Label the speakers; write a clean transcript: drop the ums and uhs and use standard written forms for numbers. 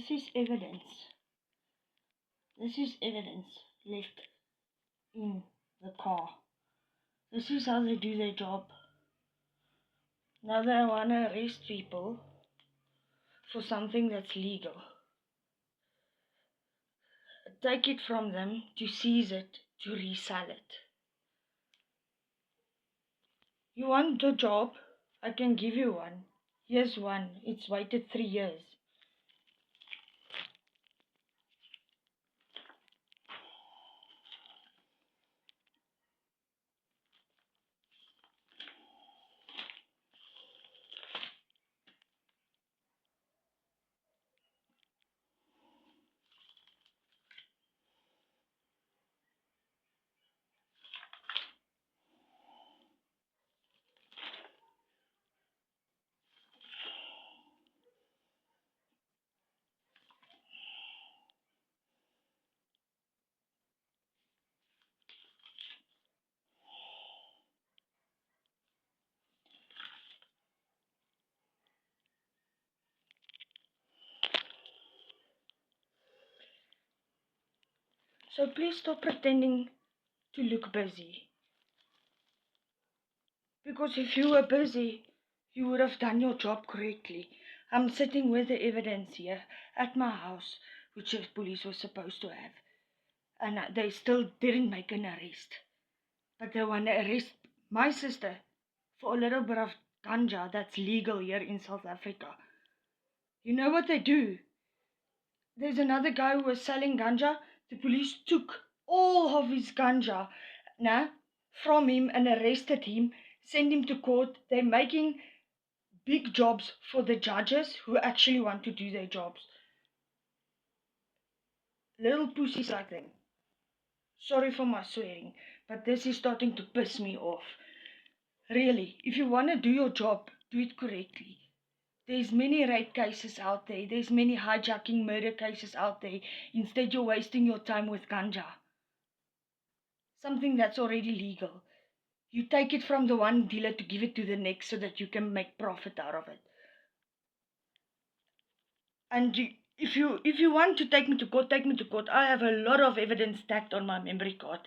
Speaker 1: This is evidence. This is evidence left in the car. This is how they do their job. Now they want to arrest people for something that's legal. Take it from them, to seize it, to resell it. You want the job? I can give you one. Here's one. It's waited 3 years. So please stop pretending to look busy. Because if you were busy, you would have done your job correctly. I'm sitting with the evidence here at my house, which the police was supposed to have. And they still didn't make an arrest. But they want to arrest my sister for a little bit of ganja that's legal here in South Africa. You know what they do? There's another guy who was selling ganja. The police took all of his ganja from him and arrested him, sent him to court. They're making big jobs for the judges who actually want to do their jobs. Little pussies like them. Sorry for my swearing, but this is starting to piss me off. Really, if you want to do your job, do it correctly. There's many rape cases out there. There's many hijacking, murder cases out there. Instead, you're wasting your time with ganja. Something that's already legal. You take it from the one dealer to give it to the next so that you can make profit out of it. And if you want to take me to court, take me to court. I have a lot of evidence stacked on my memory card.